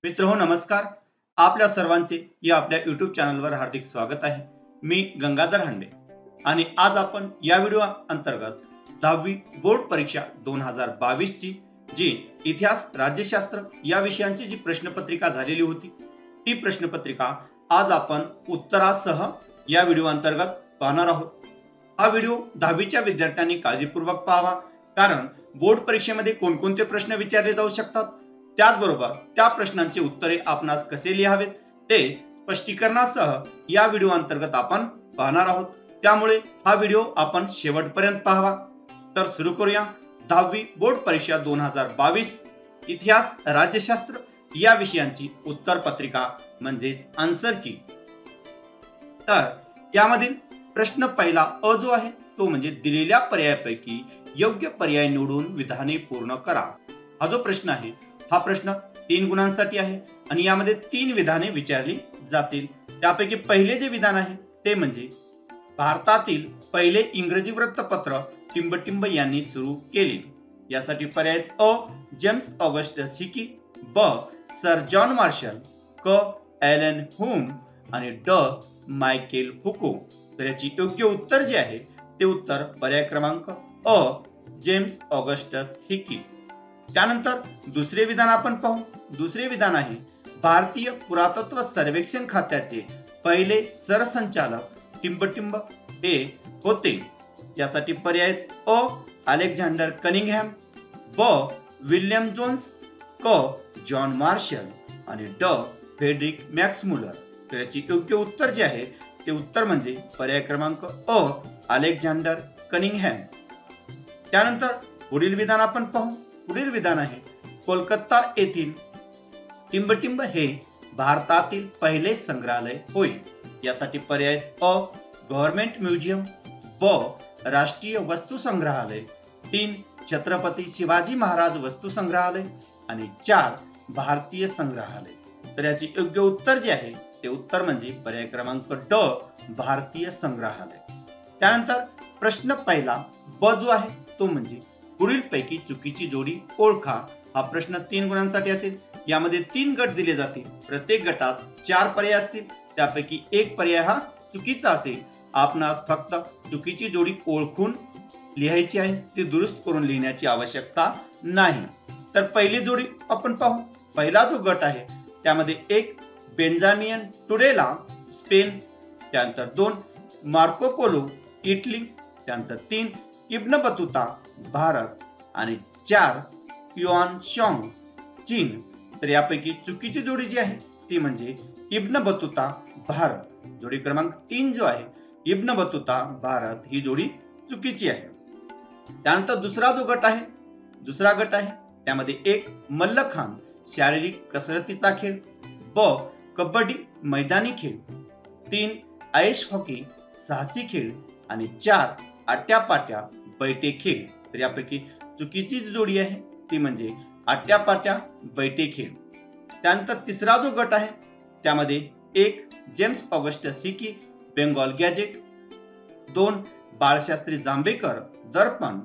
मित्रहो नमस्कार. आपल्या सर्वांचे या आपल्या YouTube चॅनलवर हार्दिक स्वागत आहे. मी गंगाधर हांडे आणि आज आपण या व्हिडिओ अंतर्गत 10वी बोर्ड परीक्षा 2022 ची जी इतिहास राज्यशास्त्र या विषयांची जी प्रश्नपत्रिका झालेली होती ती प्रश्नपत्रिका आज आपण उत्तरासह या व्हिडिओ अंतर्गत पाहणार आहोत. हा व्हिडिओ 10वीच्या विद्यार्थ्यांनी काळजीपूर्वक पाहावा, कारण बोर्ड परीक्षेमध्ये कोणकोणते प्रश्न विचारले जाऊ शकतात, त्याचबरोबर त्या प्रश्नांची उत्तरे आपणास कसे लिहावेत ते स्पष्टीकरणासह या व्हिडिओ अंतर्गत आपण पाहणार आहोत. त्यामुळे हा व्हिडिओ आपण शेवटपर्यंत पाहावा. तर सुरू करूया 10वी बोर्ड परीक्षा 2022 इतिहास राज्यशास्त्र या विषयांची उत्तर पत्रिका म्हणजेच आन्सर की. तर यामधील प्रश्न पहिला अ जो आहे तो म्हणजे दिलेल्या पर्यायापैकी योग्य पर्याय निवडून विधाने पूर्ण करा. हा जो प्रश्न आहे हा प्रश्न 3 गुणांसाठी आहे आणि यामध्ये 3 विधाने विचारली जातील. त्यापैकी पहिले जे विधान आहे ते म्हणजे भारतातील पहिले इंग्रजी वृत्तपत्र टिंबटिंब यांनी सुरू केले. यासाठी पर्याय अ जेम्स ऑगस्टस हिकी, ब सर जॉन मार्शल, क एलन हुम आणि ड मायकेल फुको. तर याची योग्य उत्तर जे आहे ते उत्तर पर्याय क्रमांक अ जेम्स ऑगस्टस हिकी. त्यानंतर दुसरे विधान आपण पाहू. दुसरे विधान आहे भारतीय पुरातत्व सर्वेक्षण खात्याचे पहिले सरसंचालक टिंबटिंब हे होते. यासाठी पर्याय अ अलेक्झांडर कनिंगहॅम, ब विल्यम जोन्स, क जॉन मार्शल आणि ड फ्रेडरिक मॅक्समुलर. तर याची योग्य उत्तर जे आहे ते उत्तर म्हणजे पर्याय क्रमांक अ अलेक्झांडर कनिंगहॅम. त्यानंतर पुढील विधान आपण पाहू. पुढील विधान आहे कोलकाता येथील टिंबटिंब हे भारतातील पहिले संग्रहालय होय. यासाठी पर्याय अ गव्हर्नमेंट म्युझियम, ब राष्ट्रीय वस्तू संग्रहालय, 3 छत्रपती शिवाजी महाराज वस्तू संग्रहालय आणि 4 भारतीय संग्रहालय. तर याचे योग्य उत्तर जे आहे ते उत्तर म्हणजे पर्याय क्रमांक ड भारतीय संग्रहालय. त्यानंतर प्रश्न पहिला ब जो आहे तो म्हणजे पुढील पैकी चुकीची जोडी ओळखा. हा प्रश्न 3 गुणांसाठी असेल. यामध्ये 3 गट दिले जातील. प्रत्येक गटात 4 पर्याय असतील. त्यापैकी एक पर्याय हा चुकीचा असेल. आपणास फक्त चुकीची जोडी ओळखून लिहायची आहे, ती दुरुस्त करून लिहिण्याची आवश्यकता नाही. तर पहिली जोडी आपण पाहू. पहिला जो गट आहे त्यामध्ये 1 बेंजामिन टुडेला स्पेन, त्यानंतर 2 मार्को पोलो इटली, त्यानंतर 3 इब्न बतुता भारत आणि 4 युआन शांग चीन. तर यापैकी चुकीची जोडी जी आहे ती म्हणजे इब्न बतुता भारत. जोडी क्रमांक 3 जो आहे इब्न बतुता भारत ही जोडी चुकीची आहे. त्यानंतर दुसरा जो गट आहे, दुसरा गट आहे त्यामध्ये 1 मल्लखांब शारीरिक कसरतीचा खेळ, ब कबड्डी मैदानी खेळ, 3 आईस हॉकी साहसी खेळ आणि 4 आट्यापाट्या बैठे खेळ. तर यापैकी चुकीची जोडी आहे ती म्हणजे आट्यापाट्या बैठे खेळ. त्यानंतर तिसरा जो गट आहे त्यामध्ये 1 James Augustus Hicky Bengal Gazette, 2 Balshastri Jambhekar Darpan,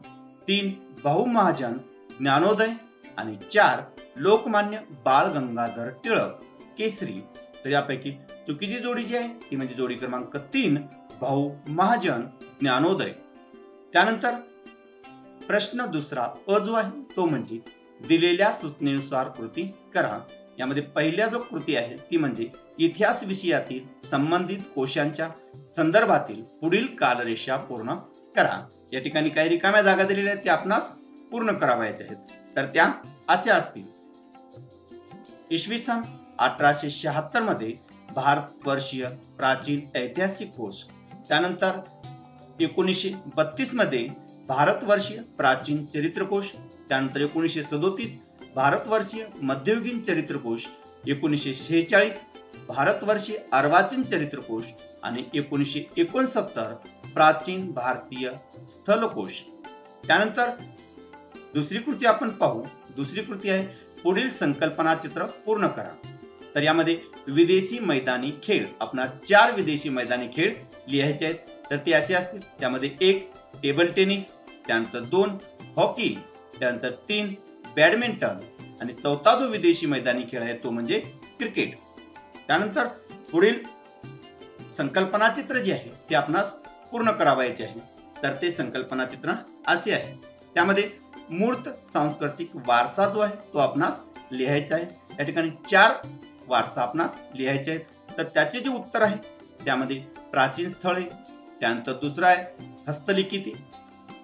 3 Bhau Mahajan Gyanodaya आणि 4 लोकमान्य बाळ गंगाधर टिळक केसरी. तर यापैकी चुकीची जोडी जी आहे ती म्हणजे जोडी क्रमांक 3 भाऊ महाजन ज्ञानोदय. त्यानंतर प्रश्न दुसरा अ जो आहे तो म्हणजे दिलेल्या सूचनेनुसार कृती करा. यामध्ये पहिल्या जो कृती आहे ती म्हणजे इतिहास विषयातील संबंधित कोशांच्या संदर्भातील पुढील कालरेषा पूर्ण करा. या ठिकाणी काही रिकाम्या जागा दिलेल्या आहेत त्या आपणास पूर्ण करावयाच्या आहेत. तर त्या अशा असतील. इसवी सन 1876 मध्ये भारतवर्षीय प्राचीन ऐतिहासिक कोश, त्यानंतर 1932 मध्ये भारतवर्षीय प्राचीन चरित्रकोश, त्यानंतर 1937 भारतवर्षीय मध्ययुगीन चरित्रकोश, 1946 भारतवर्षीय अर्वाचीन चरित्रकोश आणि 1969 प्राचीन भारतीय स्थलकोश. त्यानंतर दुसरी कृती आपण पाहू. दुसरी कृती आहे पुढील संकल्पना चित्र पूर्ण करा. तर यामध्ये विदेशी मैदानी खेळ, आपण 4 विदेशी मैदानी खेळ लिहायचे आहेत. तर ते असे असतील. त्यामध्ये 1 टेबल टेनिस, त्यानंतर 2 हॉकी, त्यानंतर 3 बॅडमिंटन, आणि चौथा जो विदेशी मैदानी खेळ आहे तो म्हणजे क्रिकेट. त्यानंतर पुढील संकल्पना चित्र जे आहे ते आपणास पूर्ण करावायचे आहे. तर ते संकल्पना चित्र असे आहे. त्यामध्ये मूर्त सांस्कृतिक वारसा जो आहे तो आपणास लिहायचा आहे. या ठिकाणी 4 वारसा आपणास लिहायचे आहेत. तर त्याचे जे उत्तर आहे त्यामध्ये प्राचीन स्थळे, त्यानंतर दुसरा आहे हस्तलिखिती,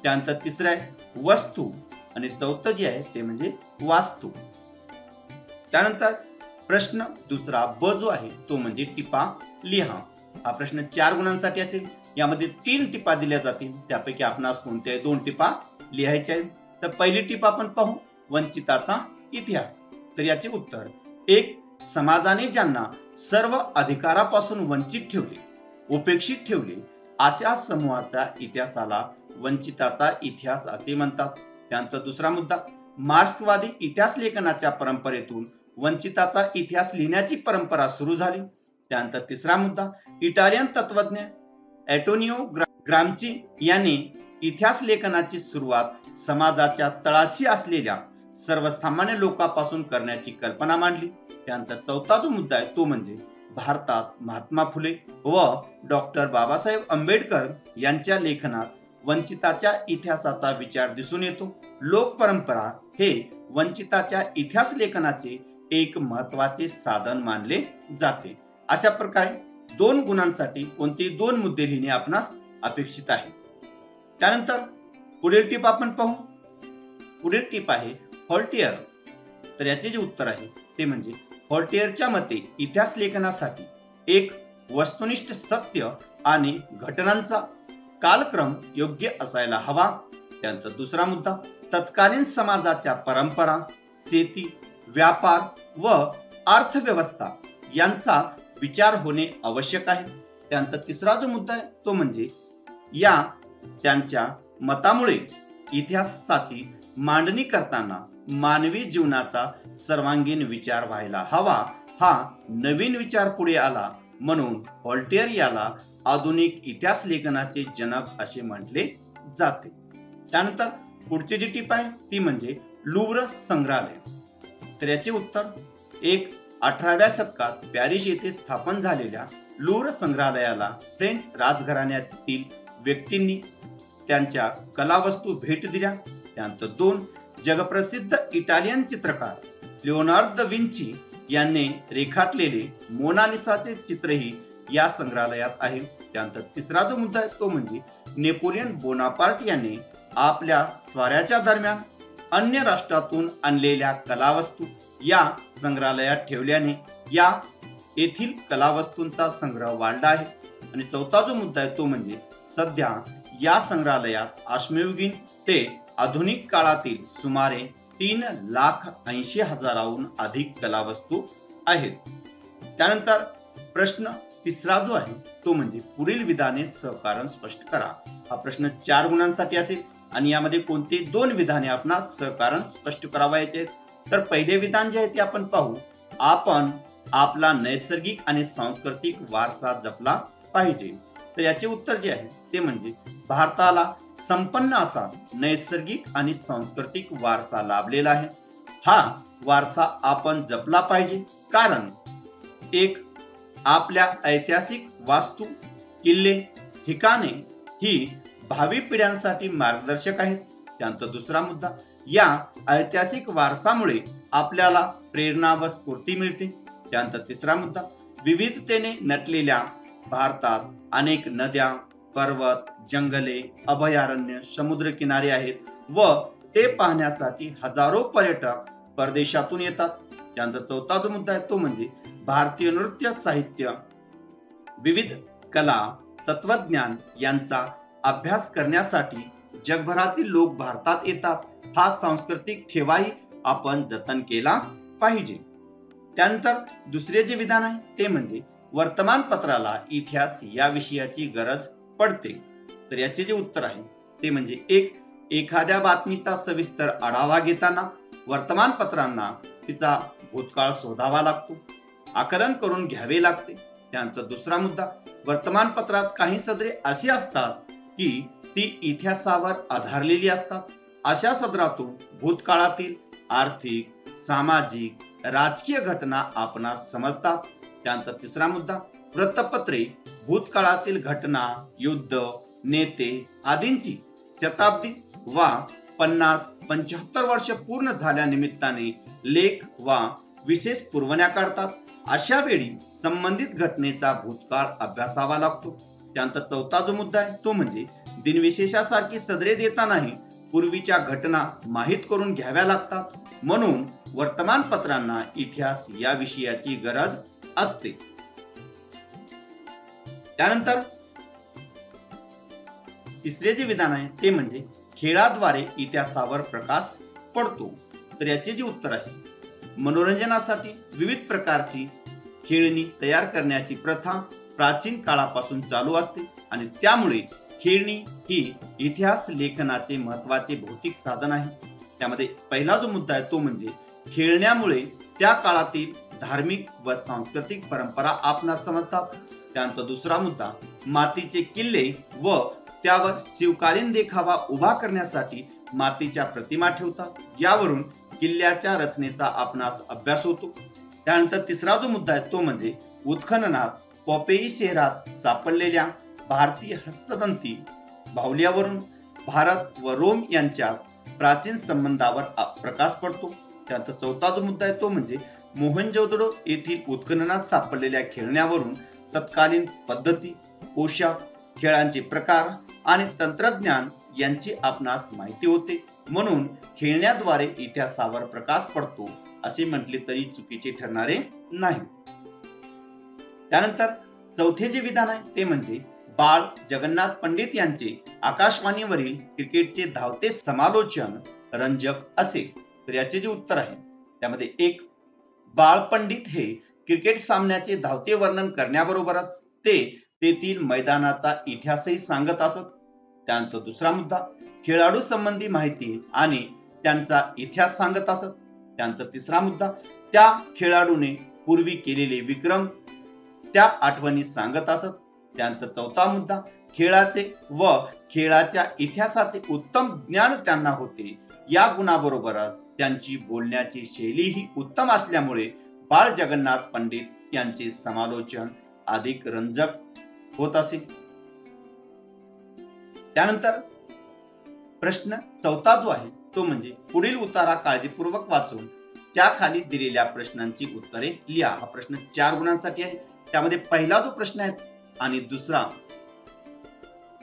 त्यानंतर तिसरा आहे वस्तू आणि चौथं जे आहे ते म्हणजे वास्तू. त्यानंतर प्रश्न दुसरा ब जो आहे तो म्हणजे टिपा लिहा. हा प्रश्न 4 गुणांसाठी असेल. यामध्ये 3 टिपा दिल्या जातील. त्यापैकी आपणास कोणत्याही 2 टिपा लिहायच्या आहेत. तर पहिली टिप आपण पाहू वंचिताचा इतिहास. तर याचे उत्तर 1. समाजाने ज्यांना सर्व अधिकारापासून वंचित ठेवले, उपेक्षित ठेवले अशा समूहाच्या इतिहासाला वंचिताचा इतिहास असे म्हणतात. त्यानंतर दुसरा मुद्दा मार्क्सवादी इतिहास लेखनाच्या परंपरेतून वंचिताचा इतिहास लिहिण्याची परंपरा सुरू झाली. त्यानंतर तिसरा मुद्दा इटालियन तत्वज्ञ अँटोनियो ग्राम्ची यांनी इतिहास लेखनाची सुरुवात समाजाच्या तळाशी असलेल्या सर्वसामान्य लोकांपासून करण्याची कल्पना मांडली. त्यानंतर चौथा जो मुद्दा आहे तो म्हणजे भारतात महात्मा फुले व डॉक्टर बाबासाहेब आंबेडकर यांच्या लेखनात वंचिताच्या इतिहासाचा विचार दिसून येतो. लोक परंपरा हे वंचिताच्या इतिहास लेखनाचे एक महत्वाचे साधन मानले जाते. अशा प्रकारे 2 गुणांसाठी कोणते 2 मुद्दे लिहिणे आपणास अपेक्षित आहे. त्यानंतर पुढील टिप आपण पाहू. पुढील टिप आहे व्हॉल्टेअर. तर याचे जे उत्तर आहे ते म्हणजे व्हॉल्टेअरच्या मते इतिहास लेखनासाठी एक वस्तुनिष्ठ सत्य आणि घटनांचा कालक्रम योग्य असायला हवा. त्यानंतर दुसरा मुद्दा तत्कालीन समाजाच्या परंपरा, शेती, व्यापार व अर्थव्यवस्था यांचा विचार होणे आवश्यक आहे. त्यानंतर तिसरा जो मुद्दा आहे तो म्हणजे या त्यांच्या मतामुळे इतिहासाची मांडणी करताना मानवी जीवनाचा सर्वांगीण विचार व्हायला हवा. हा नवीन विचार पुढे आला म्हणून व्हॉल्टेअर याला आधुनिक इतिहास लेखनाचे जनक असे म्हटले जाते. त्यानंतर पुढची जी टिप आहे ती म्हणजे लुव्र संग्रहालय. तर याचे उत्तर 1. 18व्या शतकात पॅरिस येथे स्थापन झालेल्या लुव्र संग्रहालयाला फ्रेंच राजघराण्यातील व्यक्तींनी त्यांच्या कलावस्तू भेट दिल्या. त्यानंतर 2. जगप्रसिद्ध इटालियन चित्रकार लिओनार्दो दा विंची यांनी रेखाटलेले मोनालिसाचे चित्रही या संग्रहालयात आहे. त्यानंतर तिसरा जो मुद्दा आहे तो म्हणजे नेपोलियन बोनापार्ट यांनी आपल्या स्वाऱ्याच्या दरम्यान अन्य राष्ट्रातून आणलेल्या कलावस्तू या संग्रहालयात ठेवल्याने या येथील कलावस्तूंचा संग्रह वाढला आहे. आणि चौथा जो मुद्दा आहे तो म्हणजे सध्या या संग्रहालयात अश्मयुगीन ते आधुनिक काळातील सुमारे 3,80,000हून अधिक कलावस्तू आहेत. त्यानंतर प्रश्न तिसरा जो आहे तो म्हणजे पुढील विधाने सहकारण स्पष्ट करा. हा प्रश्न 4 गुणांसाठी असेल आणि यामध्ये कोणती 2 विधाने आपणास सहकारण स्पष्ट करावायचे आहेत. तर पहिले विधान जे आहे ते आपण पाहू. आपण आपला नैसर्गिक आणि सांस्कृतिक वारसा जपला पाहिजे. तर याचे उत्तर जे आहे ते म्हणजे भारताला संपन्न असा नैसर्गिक आणि सांस्कृतिक वारसा लाभलेला आहे. हा वारसा आपण जपला पाहिजे कारण 1. आपल्या ऐतिहासिक वास्तू, किल्ले, ठिकाणे ही भावी पिढ्यांसाठी मार्गदर्शक आहेत. त्यानंतर दुसरा मुद्दा या ऐतिहासिक वारसामुळे आपल्याला प्रेरणा व स्फूर्ती मिळते. त्यानंतर तिसरा मुद्दा विविधतेने नटलेल्या भारतात अनेक नद्या, पर्वत, जंगले, अभयारण्य, समुद्र किनारे आहेत व ते पाहण्यासाठी हजारो पर्यटक परदेशातून येतात. त्यानंतर चौथा जो मुद्दा आहे तो म्हणजे भारतीय नृत्य, साहित्य, विविध कला, तत्वज्ञान यांचा अभ्यास करण्यासाठी जगभरातील लोक भारतात येतात. हा सांस्कृतिक ठेवाही आपण जतन केला पाहिजे. त्यानंतर दुसरे जे विधान आहे ते म्हणजे वर्तमानपत्राला इतिहास या विषयाची गरज पडते. तर याचे जे उत्तर आहे ते म्हणजे 1. एखाद्या बातमीचा सविस्तर आढावा घेताना वर्तमानपत्रांना तिचा भूतकाळ शोधावा लागतो, आकलन करून घ्यावे लागते. त्यानंतर दुसरा मुद्दा वर्तमानपत्रात काही सदरे अशी असतात की ती इतिहासावर आधारलेली असतात. अशा सदरातून भूतकाळातील आर्थिक, सामाजिक राजकीय घटना आपणास समजतात. त्यानंतर तिसरा मुद्दा, वृत्तपत्रे भूतकाळातील घटना, युद्ध, नेते आदींची शताब्दी वा 50-75 वर्ष पूर्ण झाल्या निमित्ताने लेख वा विशेष पुरवण्या काढतात. अशा वेळी संबंधित घटनेचा भूतकाळ अभ्यासावा लागतो. त्यानंतर चौथा जो मुद्दा आहे तो म्हणजे दिनविशेषासारखी सदरे देतानाही पूर्वीच्या घटना माहीत करून घ्याव्या लागतात. म्हणून वर्तमानपत्रांना इतिहास या विषयाची गरज असते. त्यानंतर तिसरे जे विधान आहे ते म्हणजे खेळाद्वारे इतिहासावर प्रकाश पडतो. तर याचे जे उत्तर आहे, मनोरंजनासाठी विविध प्रकारची खेळणी तयार करण्याची प्रथा प्राचीन काळापासून चालू असते आणि त्यामुळे खेळणी ही इतिहास लेखनाचे महत्वाचे भौतिक साधन आहे. त्यामध्ये पहिला जो मुद्दा आहे तो म्हणजे खेळण्यामुळे त्या काळातील धार्मिक व सांस्कृतिक परंपरा आपणास समजतात. त्यानंतर दुसरा मुद्दा, मातीचे किल्ले व त्यावर शिवकालीन देखावा उभा करण्यासाठी मातीच्या प्रतिमा ठेवतात. यावरून किल्ल्याच्या रचनेचा आपणास अभ्यास होतो. त्यानंतर तिसरा जो मुद्दा आहे तो म्हणजे उत्खननात पॉपेई शहरात सापडलेल्या भारतीय हस्ततंती बाहुल्यावरून भारत व रोम यांच्या प्राचीन संबंधावर प्रकाश पडतो. त्यानंतर चौथा जो मुद्दा आहे तो म्हणजे मोहनजोदडो येथील उत्खननात सापडलेल्या खेळण्यावरून तत्कालीन पद्धती, पोशाख, खेळांचे प्रकार आणि तंत्रज्ञान यांची आपणास माहिती होते. म्हणून खेळण्याद्वारे इतिहासावर प्रकाश पडतो असे म्हटले तरी चुकीचे ठरणारे नाही. त्यानंतर चौथे जे विधान आहे ते म्हणजे बाळ जगन्नाथ पंडित यांचे आकाशवाणीवरील क्रिकेटचे धावते समालोचन रंजक असे. तर याचे जे उत्तर आहे त्यामध्ये एक, बाळ पंडित हे क्रिकेट सामन्याचे धावते वर्णन करण्याबरोबरच ते तेथील मैदानाचा इतिहासही सांगत असत. त्यानंतर दुसरा मुद्दा, खेळाडू संबंधी माहिती आणि त्यांचा इतिहास सांगत असत. त्यानंतर तिसरा मुद्दा, त्या खेळाडूने पूर्वी केलेले विक्रम त्या आठवणी सांगत असत. त्यानंतर चौथा मुद्दा, खेळाचे व खेळाच्या इतिहासाचे उत्तम ज्ञान त्यांना होते. या गुणाबरोबरच त्यांची बोलण्याची शैलीही उत्तम असल्यामुळे बाळ जगन्नाथ पंडित यांचे समालोचन अधिक रंजक होत असे. त्यानंतर प्रश्न चौथा जो आहे तो म्हणजे पुढील उतारा काळजीपूर्वक वाचून त्याखाली दिलेल्या प्रश्नांची उत्तरे लिहा. हा प्रश्न 4 गुणांसाठी आहे. त्यामध्ये पहिला जो प्रश्न आहे आणि दुसरा,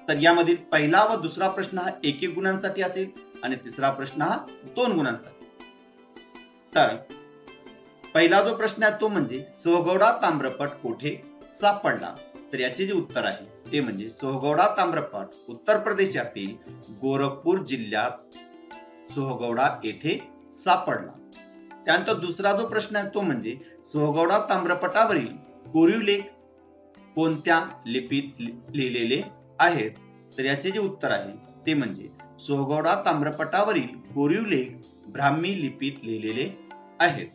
तर यामधील पहिला व दुसरा प्रश्न हा 1-1 गुणांसाठी असेल आणि तिसरा प्रश्न हा 2 गुणांसाठी. तर पहिला जो प्रश्न आहे तो म्हणजे सोहगौडा ताम्रपट कोठे सापडला. तर याचे जे उत्तर आहे ते म्हणजे सोहगौडा ताम्रपट उत्तर प्रदेशातील गोरखपूर जिल्ह्यात सोहगौडा येथे सापडला. त्यानंतर दुसरा जो प्रश्न आहे तो म्हणजे सोहगौडा ताम्रपटावरील कोरीव लेख कोणत्या लिपीत लिहिलेले आहेत. तर याचे जे उत्तर आहे ते म्हणजे सोहगौडा ताम्रपटावरील कोरीव लेख ब्राह्मी लिपीत लिहिलेले आहेत.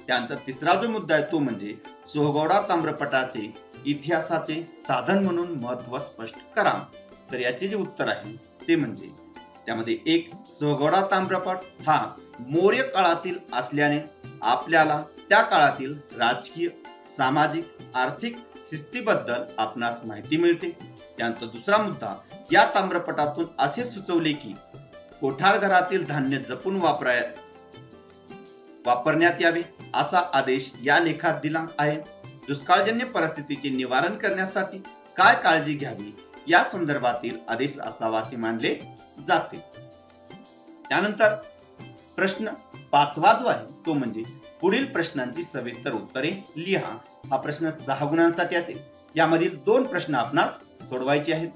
त्यानंतर तिसरा जो मुद्दा आहे तो म्हणजे सोहगौडा ताम्रपटाचे इतिहासाचे साधन म्हणून महत्व स्पष्ट करा. तर याचे जे उत्तर आहे ते म्हणजे त्यामध्ये एक, सोहगौडा ताम्रपट हा मौर्य काळातील असल्याने आपल्याला त्या काळातील राजकीय, सामाजिक, आर्थिक शिस्तीबद्दल आपणास माहिती मिळते. त्यानंतर दुसरा मुद्दा, या ताम्रपटातून असे सुचवले की कोठार घरातील धान्य जपून वापरण्यात यावे असा आदेश या लेखात दिला आहे. दुष्काळजन्य परिस्थितीचे निवारण करण्यासाठी काय काळजी घ्यावी या संदर्भातील आदेश असावा असे मानले जाते. त्यानंतर प्रश्न 5वा जो आहे तो म्हणजे पुढील प्रश्नांची सविस्तर उत्तरे लिहा. हा प्रश्न 6 गुणांसाठी असेल. यामधील 2 प्रश्न आपणास सोडवायचे आहेत.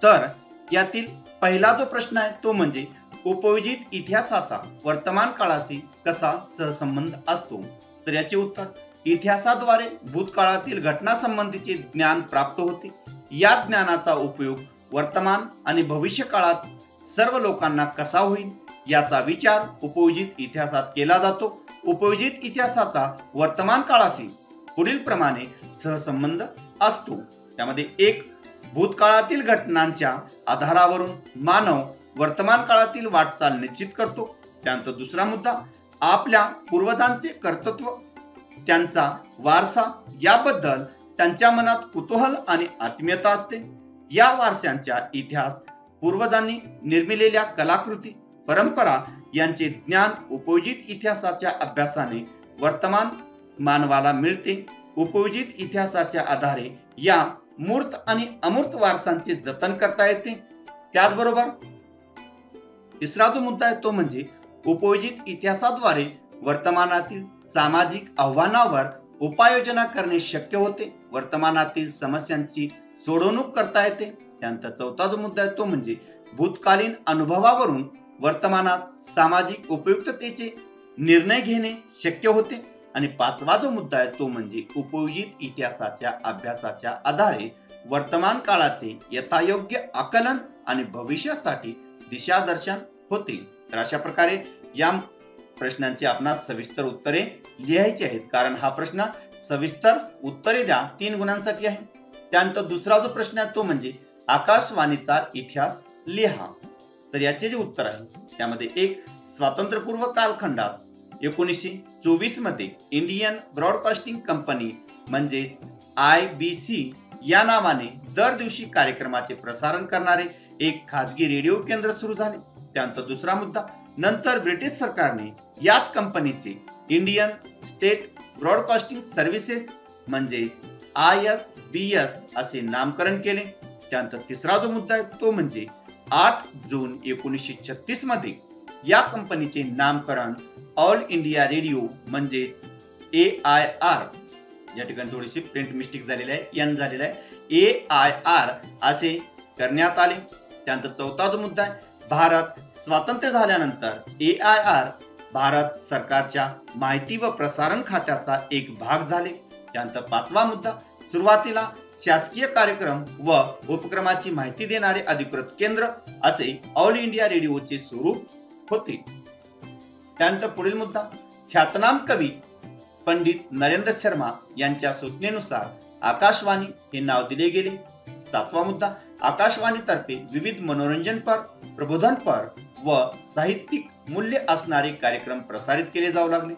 तर यातील पहिला जो प्रश्न आहे तो म्हणजे उपयोजित इतिहासाचा वर्तमान काळाशी कसा सहसंबंध असतो. तर याचे उत्तर, इतिहासाद्वारे भूतकाळातील घटना संबंधीचे ज्ञान प्राप्त होते. या ज्ञानाचा उपयोग वर्तमान आणि भविष्य काळात सर्व लोकांना कसा होईल याचा विचार उपयोजित इतिहासात केला जातो. उपयोजित इतिहासाचा वर्तमान काळाशी पुढील प्रमाणे सहसंबंध असतो. त्यामध्ये एक, भूतकाळातील घटनांच्या आधारावरून मानव वर्तमान काळातील वाटचाल निश्चित करतो. त्यानंतर दुसरा मुद्दा, आपल्या पूर्वजांचे कर्तृत्व, त्यांचा वारसा याबद्दल त्यांच्या मनात कुतूहल आणि आत्मीयता असते. या वारशांचा इतिहास, पूर्वजांनी निर्मिलेल्या कलाकृती, परंपरा यांचे ज्ञान उपयोजित इतिहासाच्या अभ्यासाने वर्तमान मानवाला मिळते. उपयोजित इतिहासाच्या आधारे या मूर्त आणि अमूर्त वारसांचे जतन करता येते. त्याचबरोबर तिसरा जो मुद्दा आहे तो म्हणजे उपयोजित इतिहासाद्वारे वर्तमानातील सामाजिक आव्हानांवर उपाययोजना करणे शक्य होते. वर्तमानातील समस्यांची सोडवणूक करता येते. त्यानंतर चौथा जो मुद्दा आहे तो म्हणजे भूतकालीन अनुभवावरून वर्तमानात सामाजिक उपयुक्ततेचे निर्णय घेणे शक्य होते. आणि पाचवा जो मुद्दा आहे तो म्हणजे उपयोजित इतिहासाच्या अभ्यासाच्या आधारे वर्तमान काळाचे यथायोग्य आकलन आणि भविष्यासाठी दिशादर्शन होते. तर अशा प्रकारे या प्रश्नांची आपणास सविस्तर उत्तरे लिहायची आहेत, कारण हा प्रश्न सविस्तर उत्तरे द्या 3 गुणांसाठी आहे. त्यानंतर दुसरा जो प्रश्न आहे तो म्हणजे आकाशवाणीचा इतिहास लिहा. तर याचे जे उत्तर आहे त्यामध्ये एक, स्वातंत्र्यपूर्व कालखंडात 1924 मध्ये इंडियन ब्रॉडकास्टिंग कंपनी म्हणजेच IBC या नावाने दर दिवशी कार्यक्रमाचे प्रसारण करणारे एक खाजगी रेडिओ केंद्र सुरू झाले. त्यानंतर दुसरा मुद्दा, नंतर ब्रिटिश सरकारने याच कंपनीचे इंडियन स्टेट ब्रॉडकास्टिंग सर्व्हिसेस म्हणजेच ISBS असे नामकरण केले. त्यानंतर तिसरा जो मुद्दा आहे तो म्हणजे 8 जून 1936 मध्ये या कंपनीचे नामकरण ऑल इंडिया रेडिओ म्हणजेच AIR, या ठिकाणी थोडीशी प्रिंट मिस्टेक झालेली आहे, एन झालेला आहे, AIR असे करण्यात आले. त्यानंतर चौथा जो मुद्दा आहे, भारत स्वातंत्र्य झाल्यानंतर AIR भारत सरकारच्या माहिती व प्रसारण खात्याचा एक भाग झाले. त्यानंतर पाचवा मुद्दा, सुरुवातीला शासकीय कार्यक्रम व उपक्रमाची माहिती देणारे अधिकृत केंद्र असे ऑल इंडिया रेडिओचे स्वरूप होते. त्यानंतर पुढील मुद्दा, ख्यातनाम कवी पंडित नरेंद्र शर्मा यांच्या सूचनेनुसार आकाशवाणी हे नाव दिले गेले. सातवा मुद्दा, आकाशवाणीतर्फे विविध मनोरंजनपर, प्रबोधनपर व साहित्यिक मूल्य असणारे कार्यक्रम प्रसारित केले जाऊ लागले.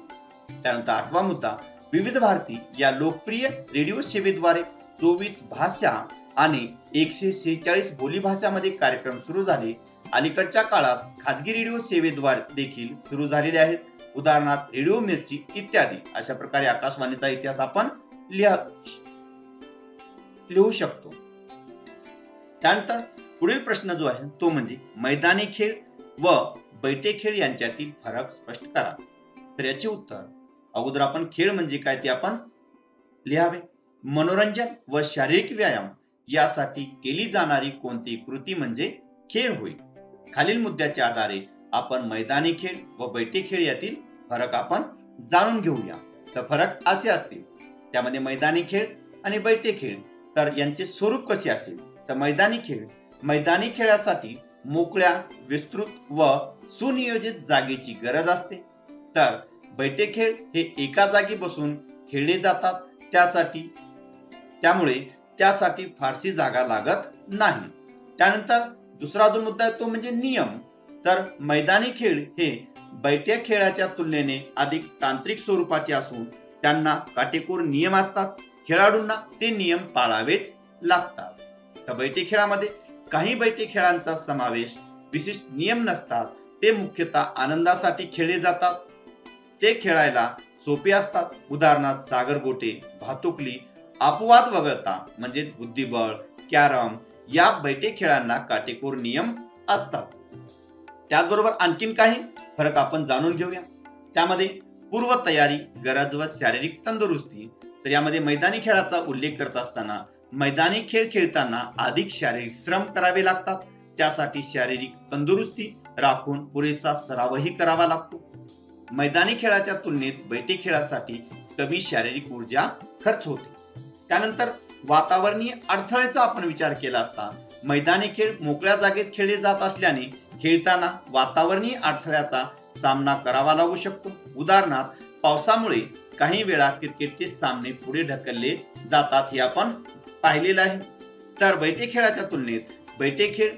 त्यानंतर आठवा मुद्दा, विविध भारती या लोकप्रिय रेडिओ सेवेद्वारे 24 भाषा आणि 146 बोली भाषांमध्ये कार्यक्रम सुरू झाले. अलीकडच्या काळात खाजगी रेडिओ सेवेद्वारे देखील सुरू झालेले आहेत, उदाहरणार्थ रेडिओ मिर्ची इत्यादी. अशा प्रकारे आकाशवाणीचा इतिहास आपण लिहू शकतो. त्यानंतर पुढील प्रश्न जो आहे तो म्हणजे मैदानी खेळ व बैठे खेळ यांच्यातील फरक स्पष्ट करा. तर याचे उत्तर, अगोदर आपण खेळ म्हणजे काय ते आपण लिहावे. मनोरंजन व शारीरिक व्यायाम यासाठी केली जाणारी कोणती कृती म्हणजे खेळ होय. खालील मुद्द्याच्या आधारे आपण मैदानी खेळ व बैठे खेळ यातील फरक आपण जाणून घेऊया. तर फरक असे असतील, त्यामध्ये मैदानी खेळ आणि बैठे खेळ, तर यांचे स्वरूप कसे असेल. तर मैदानी खेळासाठी मोकळ्या, विस्तृत व सुनियोजित जागेची गरज असते. तर बैठे खेळ हे एका जागी बसून खेळले जातात, त्यामुळे त्यासाठी फारशी जागा लागत नाही. त्यानंतर दुसरा जो मुद्दा आहे तो म्हणजे नियम. तर मैदानी खेळ हे बैठ्या खेळाच्या तुलनेने अधिक तांत्रिक स्वरूपाचे असून त्यांना काटेकोर नियम असतात. खेळाडूंना ते नियम पाळावेच लागतात. तर बैठे खेळामध्ये काही बैठे खेळांचा समावेश विशिष्ट नियम नसतात. ते मुख्यतः आनंदासाठी खेळले जातात. ते खेळायला सोपे असतात. उदाहरणार्थ सागरगोटे, भातुकली, अपवाद वगळता म्हणजे बुद्धिबळ, कॅरम या बैठे खेळांना काटेकोर नियम असतात. त्याचबरोबर आणखीन काही फरक आपण जाणून घेऊया. त्यामध्ये पूर्व तयारी, गरज व शारीरिक तंदुरुस्ती. तर यामध्ये मैदानी खेळाचा उल्लेख करत असताना मैदानी खेळ खेळताना अधिक शारीरिक श्रम करावे लागतात. त्यासाठी शारीरिक तंदुरुस्ती राखून पुरेसा सरावही करावा लागतो. मैदानी खेळाच्या तुलनेत बैठे खेळासाठी कमी शारीरिक ऊर्जा खर्च होते. त्यानंतर वातावरणीय अडथळ्याचा आपण विचार केला असता मैदानी खेळ मोकळ्या जागेत खेळले जात असल्याने खेळताना वातावरणीय अडथळ्याचा सामना करावा लागू शकतो. उदाहरणार्थ पावसामुळे काही वेळा क्रिकेटचे सामने पुढे ढकलले जातात, हे आपण पाहिलेलं आहे. तर बैठे खेळाच्या तुलनेत बैठे खेळ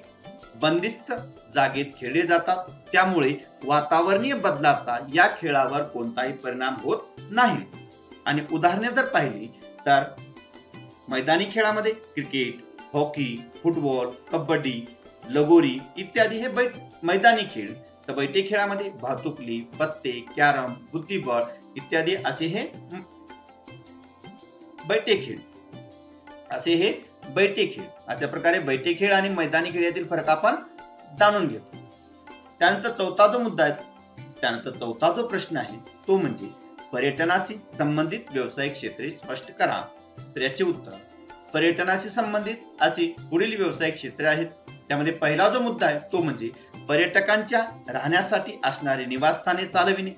बंदिस्त जागेत खेळले जातात, त्यामुळे वातावरणीय बदलाचा या खेळावर कोणताही परिणाम होत नाही. आणि उदाहरणे जर पाहिली तर मैदानी खेळामध्ये क्रिकेट, हॉकी, फुटबॉल, कबड्डी, लगोरी इत्यादी हे मैदानी खेळ, तर बैठे खेळामध्ये भातुकली, पत्ते, कॅरम, बुद्धिबळ इत्यादी असे हे बैठे खेळ अशा प्रकारे बैठे खेळ आणि मैदानी खेळ यातील फरक आपण जाणून घेतो. त्यानंतर चौथा जो प्रश्न आहे तो म्हणजे पर्यटनाशी संबंधित व्यावसायिक क्षेत्रे स्पष्ट करा. तर याचे उत्तर पर्यटनाशी संबंधित अशी पुढील व्यावसायिक क्षेत्रे आहेत. त्यामध्ये पहिला जो मुद्दा आहे तो म्हणजे पर्यटकांच्या राहण्यासाठी असणारी निवासस्थाने चालविणे,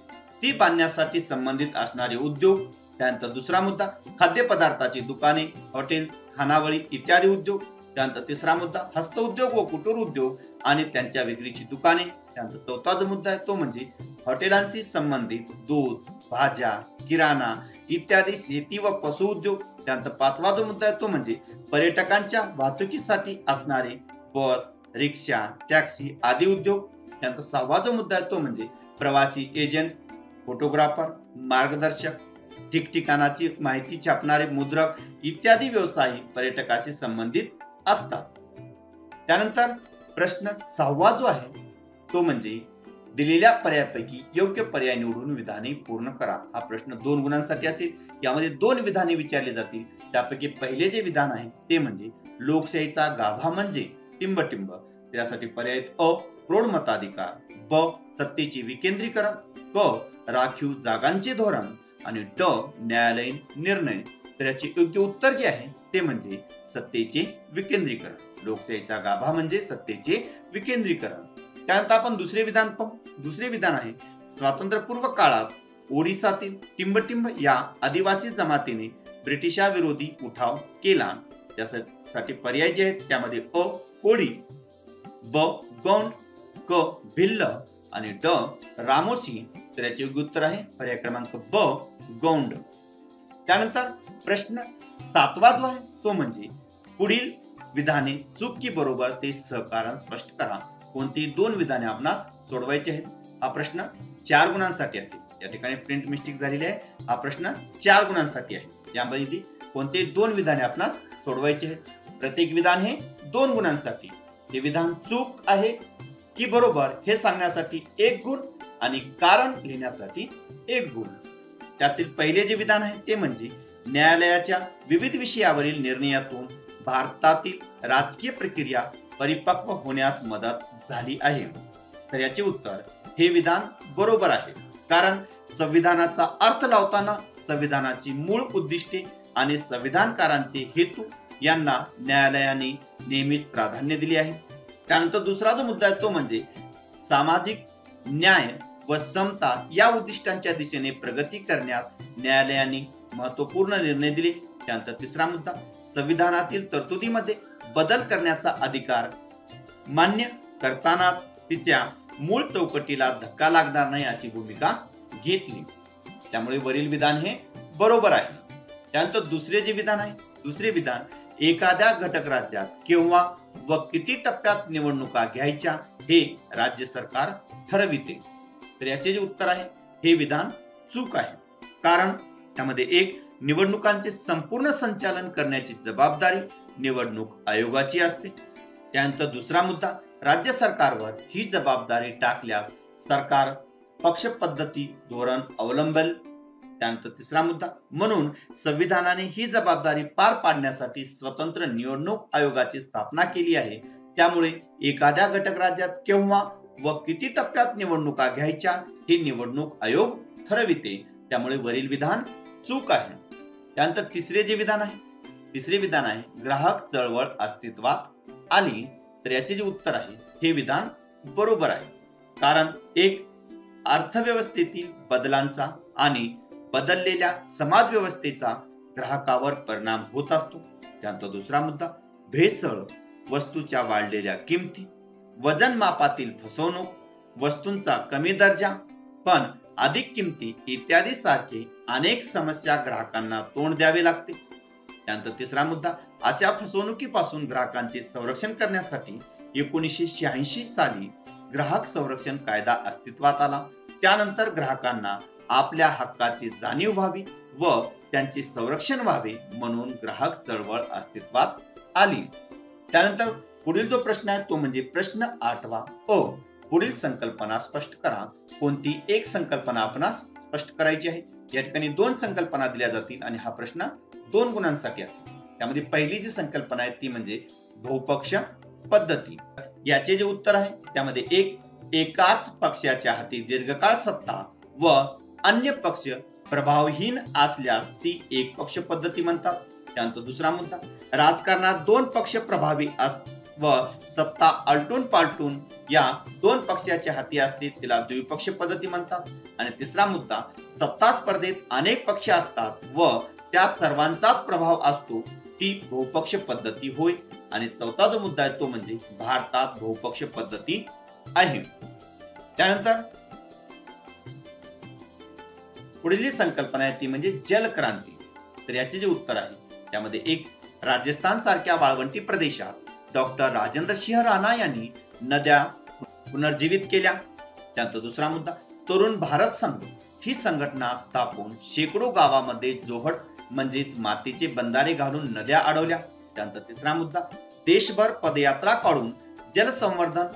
ती बांधण्यासाठी संबंधित असणारे उद्योग. त्यानंतर दुसरा मुद्दा खाद्यपदार्थाची दुकाने, हॉटेल्स, खानावळी इत्यादी उद्योग. त्यानंतर तिसरा मुद्दा हस्तउद्योग व कुटीर उद्योग आणि त्यांच्या विक्रीची दुकाने. त्यानंतर चौथा जो मुद्दा आहे तो म्हणजे हॉटेलांशी संबंधित दूध, भाज्या, किराणा इत्यादी शेती व पशु उद्योग. त्यानंतर पाचवा जो मुद्दा आहे तो म्हणजे पर्यटकांच्या वाहतुकीसाठी असणारे बस, रिक्षा, टॅक्सी आदी उद्योग. त्यानंतर सहावा जो मुद्दा आहे तो म्हणजे प्रवासी एजंट्स, फोटोग्राफर, मार्गदर्शक, ठिकठिकाणाची माहिती छापणारे मुद्रक इत्यादी व्यवसाय पर्यटकाशी संबंधित असतात. त्यानंतर प्रश्न सहावा जो आहे तो म्हणजे दिलेल्या पर्यायापैकी योग्य पर्याय निवडून विधाने पूर्ण करा. हा प्रश्न 2 गुणांसाठी असेल. यामध्ये 2 विधाने विचारली जातील. त्यापैकी पहिले जे विधान आहे ते म्हणजे लोकशाहीचा गाभा म्हणजे टिंबटिंब. त्यासाठी पर्याय अ प्रौढ मताधिकार, ब सत्तेचे विकेंद्रीकरण, क राखीव जागांचे धोरण आणि ड न्यायालयीन निर्णय. तर याचे योग्य उत्तर जे आहे ते म्हणजे सत्तेचे विकेंद्रीकरण. लोकशाहीचा गाभा म्हणजे सत्तेचे विकेंद्रीकरण. त्यानंतर आपण दुसरे विधान पाहू. दुसरे विधान आहे स्वातंत्र्यपूर्व काळात ओडिसातील टिंबटिंब या आदिवासी जमातीने ब्रिटिशाविरोधी उठाव केला. त्यासाठी पर्याय जे आहेत त्यामध्ये अ कोळी, ब गौंड, क भिल्ल आणि ड रामोशी. तर याचे योग्य उत्तर आहे पर्याय क्रमांक ब गौंड. त्यानंतर प्रश्न 7वा जो आहे तो म्हणजे पुढील विधाने चूक की बरोबर ते सहकारण स्पष्ट करा. कोणती 2 विधाने आपणास सोडवायची आहेत. हा प्रश्न 4 गुणांसाठी असेल. या ठिकाणी प्रिंट मिस्टेक झालेली आहे. हा प्रश्न 4 गुणांसाठी आहे. यामध्ये कोणते 2 विधाने आपणास सोडवायचे आहेत. प्रत्येक विधान हे 2 गुणांसाठी. हे विधान चूक आहे की बरोबर हे सांगण्यासाठी 1 गुण आणि कारण लिहिण्यासाठी 1 गुण. त्यातील पहिले जे विधान आहे ते म्हणजे न्यायालयाच्या विविध विषयावरील निर्णयातून भारतातील राजकीय प्रक्रिया परिपक्व होण्यास मदत झाली आहे. तर याचे उत्तर हे विधान बरोबर आहे. कारण संविधानाचा अर्थ लावताना संविधानाची मूळ उद्दिष्टे आणि संविधानकारांचे हेतू यांना न्यायालयाने नेहमीच प्राधान्य दिले आहे. त्यानंतर दुसरा जो मुद्दा आहे तो म्हणजे सामाजिक न्याय व समता या उद्दिष्टांच्या दिशेने प्रगती करण्यात न्यायालयाने महत्वपूर्ण निर्णय दिले. त्यानंतर तिसरा मुद्दा संविधानातील तरतुदीमध्ये बदल करण्याचा अधिकार मान्य करतानाच तिच्या मूळ चौकटीला धक्का लागणार नाही अशी भूमिका घेतली. त्यामुळे वरील विधान हे बरोबर आहे. त्यानंतर दुसरे जे विधान आहे दुसरे विधान एखाद्या घटक राज्यात केव्हा व किती टप्प्यात निवडणुका घ्यायच्या हे राज्य सरकार ठरविते. तर याचे जे उत्तर आहे हे विधान चूक आहे. कारण त्यामध्ये एक निवडणुकांचे संपूर्ण संचालन करण्याची जबाबदारी निवडणूक आयोगाची असते. त्यानंतर दुसरा मुद्दा राज्य सरकारवर ही जबाबदारी टाकल्यास सरकार पक्ष पद्धती धोरण अवलंबेल. त्यानंतर तिसरा मुद्दा म्हणून संविधानाने ही जबाबदारी पार पाडण्यासाठी स्वतंत्र निवडणूक आयोगाची स्थापना केली आहे. त्यामुळे एखाद्या घटक राज्यात केव्हा व किती टप्प्यात निवडणुका घ्यायच्या हे निवडणूक आयोग ठरविते. त्यामुळे वरील विधान चूक आहे. त्यानंतर तिसरे जे विधान आहे तिसरे विधान आहे ग्राहक चळवळ अस्तित्वात आली. तर याचे जे उत्तर आहे हे विधान बरोबर आहे. कारण एक अर्थव्यवस्थेतील बदलांचा आणि बदललेल्या समाज व्यवस्थेचा ग्राहकावर परिणाम होत असतो. त्यानंतर दुसरा मुद्दा भेसळ, वस्तूच्या वाढलेल्या किमती, वजन मापातील फसवणूक, वस्तूंचा कमी दर्जा पण अधिक किमती इत्यादी सारखे अनेक समस्या ग्राहकांना तोंड द्यावे लागते. त्यानंतर तिसरा मुद्दा अशा फसवणुकीपासून ग्राहकांचे संरक्षण करण्यासाठी 1986 साली ग्राहक संरक्षण कायदा अस्तित्वात आला. त्यानंतर ग्राहकांना आपल्या हक्काची जाणीव व्हावी व त्यांचे संरक्षण व्हावे म्हणून ग्राहक चळवळ अस्तित्वात आली. त्यानंतर पुढील जो प्रश्न आहे तो म्हणजे प्रश्न 8वा अ. पुढील संकल्पना स्पष्ट करा. कोणती एक संकल्पना आपणास स्पष्ट करायची आहे. या ठिकाणी 2 संकल्पना दिल्या जातील आणि हा प्रश्न 2 गुणांसाठी असेल. त्यामध्ये पहिली जी संकल्पना आहे ती म्हणजे बहुपक्ष पद्धती. याचे जे उत्तर आहे त्यामध्ये एकाच पक्षाच्या हाती दीर्घकाळ सत्ता व अन्य पक्ष प्रभावहीन असल्यास ती एक पक्ष पद्धती म्हणतात. त्यानंतर दुसरा मुद्दा, राजकारणात 2 पक्ष प्रभावी व सत्ता आलटून पालटून या 2 पक्षाच्या हाती असते तिला द्विपक्ष पद्धती म्हणतात. आणि तिसरा मुद्दा, सत्ता स्पर्धेत अनेक पक्ष असतात व त्या सर्वांचाच प्रभाव असतो ती बहुपक्ष पद्धती होय. आणि चौथा जो मुद्दा आहे तो म्हणजे भारतात बहुपक्ष पद्धती आहे. त्यानंतर पुढील जी संकल्पना आहे ती म्हणजे जलक्रांती. तर याचे जे उत्तर आहे त्यामध्ये राजस्थान सारख्या वाळवंटी प्रदेशात डॉक्टर राजेंद्र सिंह राणा यांनी नद्या पुनर्जीवित केल्या. त्यानंतर दुसरा मुद्दा, तरुण भारत संघ ही संघटना स्थापून शेकडो गावामध्ये जोहड म्हणजेच मातीचे बंधारे घालून नद्या अडवल्या. त्यानंतर तिसरा मुद्दा, देशभर पदयात्रा काढून जलसंवर्धन,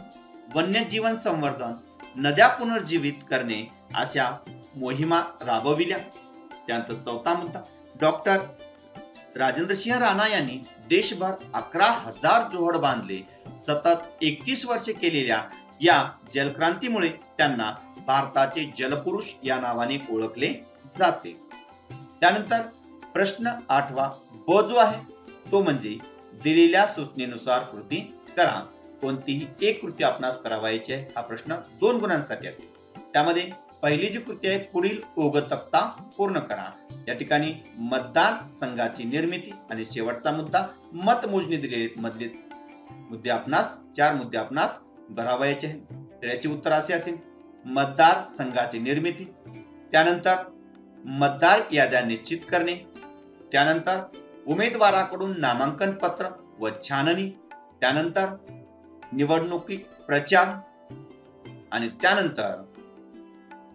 वन्यजीवन संवर्धन, नद्या पुनर्जीवित करणे अशा मोहिमा राबविल्या. त्यानंतर चौथा मुद्दा, डॉक्टर राजेंद्र सिंह राणा यांनी देशभर 11,000 जोहड बांधले. सतत 31 वर्षे केलेल्या या जलक्रांतीमुळे त्यांना भारताचे जलपुरुष या नावाने ओळखले जाते. त्यानंतर प्रश्न 8वा ब जो आहे तो म्हणजे दिलेल्या सूचनेनुसार कृती करा. कोणतीही एक कृती आपणास करावायची आहे. हा प्रश्न 2 गुणांसाठी असेल. त्यामध्ये पहिली जी कृती आहे, पुढील ओघ तक्ता पूर्ण करा. या ठिकाणी मतदान संघाची निर्मिती आणि शेवटचा मुद्दा मतमोजणी दिलेले मधले मुद्दे आपणास 4 मुद्दे आपणास भरावायचे आहेत. तर याची उत्तर असे असेल, मतदार संघाची निर्मिती, त्यानंतर मतदार याद्या निश्चित करणे, त्यानंतर उमेदवाराकडून नामांकन पत्र व छाननी, त्यानंतर निवडणुकी प्रचार आणि त्यानंतर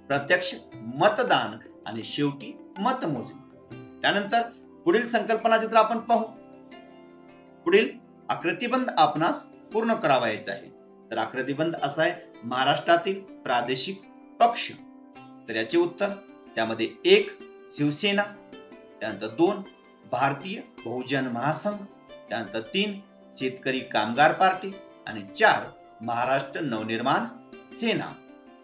प्रत्यक्ष मतदान आणि शेवटी मतमोजणी. त्यानंतर पुढील संकल्पना चित्र आपण पाहू. पुढील आकृतिबंध आपणास पूर्ण करावायचा आहे. तर आकृतिबंध असा आहे, महाराष्ट्रातील प्रादेशिक पक्ष. तर याचे उत्तर त्यामध्ये 1 शिवसेना, त्यानंतर 2 भारतीय बहुजन महासंघ, त्यानंतर 3 शेतकरी कामगार पार्टी आणि 4 महाराष्ट्र नवनिर्माण सेना.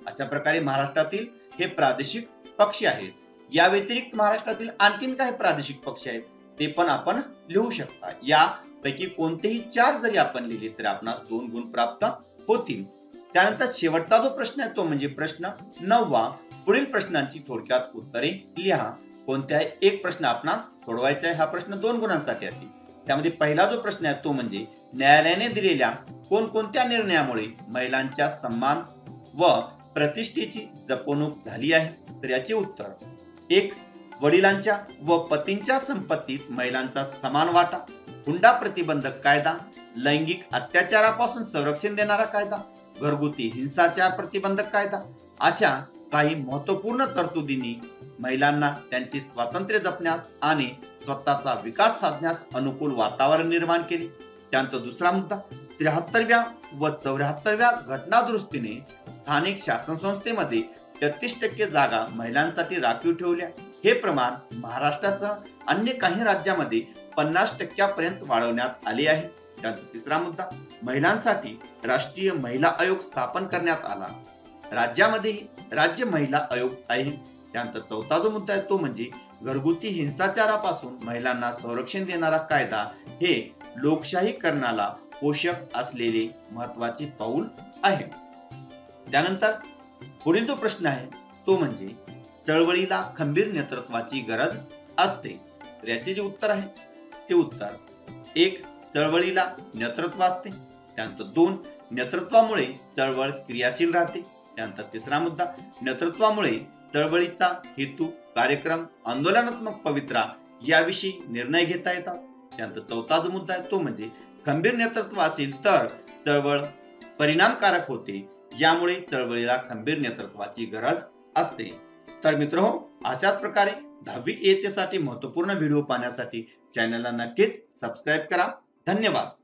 अशा प्रकारे महाराष्ट्रातील हे प्रादेशिक पक्ष आहेत. या व्यतिरिक्त महाराष्ट्रातील आणखीन काही प्रादेशिक पक्ष आहेत ते पण आपण लिहू शकता. यापैकी कोणतेही 4 जरी आपण लिहिले तरी आपणास 2 गुण प्राप्त होतील. त्यानंतर शेवटचा जो प्रश्न आहे तो म्हणजे प्रश्न 9वा. पुढील प्रश्नांची थोडक्यात उत्तरे लिहा. कोणत्याही एक प्रश्न आपणास सोडवायचा आहे. हा प्रश्न 2 गुणांसाठी असेल. त्यामध्ये पहिला जो प्रश्न आहे तो म्हणजे न्यायालयाने दिलेल्या कोणकोणत्या निर्णयामुळे महिलांच्या सन्मान व प्रतिष्ठेची जपवणूक झाली आहे. तर याचे उत्तर 1 वडिलांच्या व पतींच्या संपत्तीत महिलांचा समान वाटा, हुंडा प्रतिबंधक कायदा, लैंगिक अत्याचारापासून संरक्षण देणारा कायदा, घरगुती हिंसाचार प्रतिबंधक कायदा अशा काही महत्वपूर्ण तरतुदींनी महिलांना त्यांचे स्वातंत्र्य जपण्यास आणि स्वतःचा विकास साधण्यास अनुकूल वातावरण निर्माण केले. त्यानंतर दुसरा मुद्दा, 73व्या व 74व्या घटना दुरुस्तीने स्थानिक शासन संस्थेमध्ये 33% जागा महिलांसाठी राखीव ठेवल्या. हे प्रमाण महाराष्ट्रासह अन्य काही राज्यामध्ये 50% पर्यंत वाढवण्यात आले आहे. त्यानंतर तिसरा मुद्दा, महिलांसाठी राष्ट्रीय महिला आयोग स्थापन करण्यात आला. राज्यामध्येही राज्य महिला आयोग आहे. त्यानंतर चौथा जो मुद्दा आहे तो म्हणजे घरगुती हिंसाचारापासून महिलांना संरक्षण देणारा कायदा हे लोकशाहीकरणाला पोषक असलेले महत्वाचे पाऊल आहे. त्यानंतर पुढील जो प्रश्न आहे तो म्हणजे चळवळीला खंबीर नेतृत्वाची गरज असते. तर याचे जे उत्तर आहे ते उत्तर 1 चळवळीला नेतृत्व असते. त्यानंतर 2 नेतृत्वामुळे चळवळ क्रियाशील राहते. त्यानंतर तिसरा मुद्दा, नेतृत्वामुळे चळवळीचा हेतू, कार्यक्रम, आंदोलनात्मक पवित्रा याविषयी निर्णय घेता येतात. त्यानंतर चौथा जो मुद्दा आहे तो म्हणजे खंबीर नेतृत्व असेल तर चळवळ परिणामकारक होते, ज्यामुळे चळवळीला खंबीर नेतृत्वाची गरज असते. तर मित्रहो, अशाच प्रकारे 10वी इयत्तेसाठी महत्त्वपूर्ण व्हिडिओ पाहण्यासाठी चॅनलला नक्कीच सबस्क्राईब करा. धन्यवाद.